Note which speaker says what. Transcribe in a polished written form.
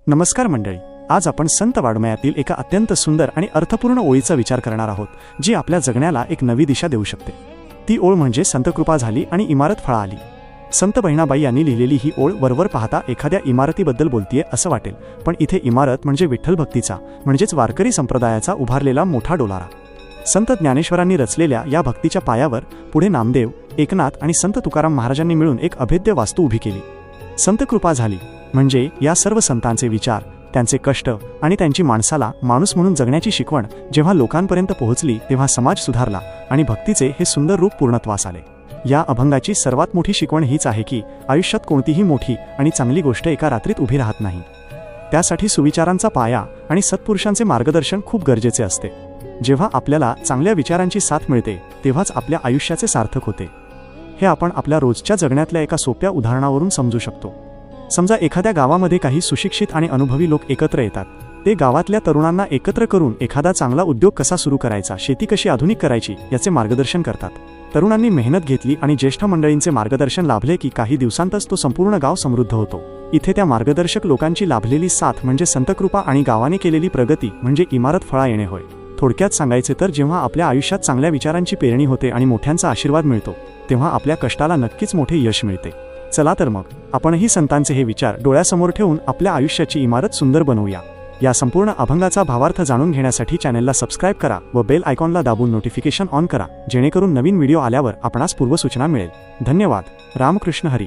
Speaker 1: नमस्कार मंडळी, आज आपण संत वाङ्मयातील एका अत्यंत सुंदर आणि अर्थपूर्ण ओळीचा विचार करणार आहोत, जी आपल्या जगण्याला एक नवी दिशा देऊ शकते। ती ओळ म्हणजे संत कृपा झाली आणि इमारत फळाली। संत बहिणाबाई यांनी लिहिलेली ही ओळ वरवर पाहता एखाद्या इमारतीबद्दल बोलतीये असं वाटेल, पण इथे इमारत म्हणजे विठ्ठल भक्तीचा म्हणजेच वारकरी संप्रदायाचा उभारलेला मोठा डोलारा। संत ज्ञानेश्वरांनी रचलेल्या या भक्तीच्या पायावर पुढे नामदेव, एकनाथ आणि संत तुकाराम महाराजांनी मिळून एक अभेद्य वास्तू उभी केली। संत कृपा झाली म्हणजे या सर्व संतांचे विचार, त्यांचे कष्ट आणि त्यांची माणसाला माणूस म्हणून जगण्याची शिकवण जेव्हा लोकांपर्यंत पोहोचली तेव्हा समाज सुधारला आणि भक्तीचे हे सुंदर रूप पूर्णत्वास आले। या अभंगाची सर्वात मोठी शिकवण हीच आहे की आयुष्यात कोणतीही मोठी आणि चांगली गोष्ट एका रात्रीत उभी राहत नाही। त्यासाठी सुविचारांचा पाया आणि सत्पुरुषांचे मार्गदर्शन खूप गरजेचे असते। जेव्हा आपल्याला चांगल्या विचारांची साथ मिळते तेव्हाच आपल्या आयुष्याचे सार्थक होते। हे आपण आपल्या रोजच्या जगण्यातल्या एका सोप्या उदाहरणावरून समजू शकतो। समजा एखाद्या गावामध्ये काही सुशिक्षित आणि अनुभवी लोक एकत्र येतात। ते गावातल्या तरुणांना एकत्र करून एखादा चांगला उद्योग कसा सुरू करायचा, शेती कशी आधुनिक करायची याचे मार्गदर्शन करतात। तरुणांनी मेहनत घेतली आणि ज्येष्ठ मंडळींचे मार्गदर्शन लाभले की काही दिवसांतच तो संपूर्ण गाव समृद्ध होतो। इथे त्या मार्गदर्शक लोकांची लाभलेली साथ म्हणजे संतकृपा आणि गावाने केलेली प्रगती म्हणजे इमारत फळा येणे होय। थोडक्यात सांगायचे तर जेव्हा आपल्या आयुष्यात चांगल्या विचारांची पेरणी होते आणि मोठ्यांचा आशीर्वाद मिळतो तेव्हा आपल्या कष्टाला नक्कीच मोठे यश मिळते। चला तर मग आपणही संतांचे हे विचार डोळ्यासमोर ठेवून आपल्या आयुष्याची इमारत सुंदर बनवूया। या संपूर्ण अभंगाचा भावार्थ जाणून घेण्यासाठी चॅनलला सबस्क्राइब करा व बेल आयकॉनला दाबून नोटिफिकेशन ऑन करा, जेणेकरून नवीन व्हिडिओ आल्यावर आपणास पूर्वसूचना मिळेल। धन्यवाद। रामकृष्ण हरी।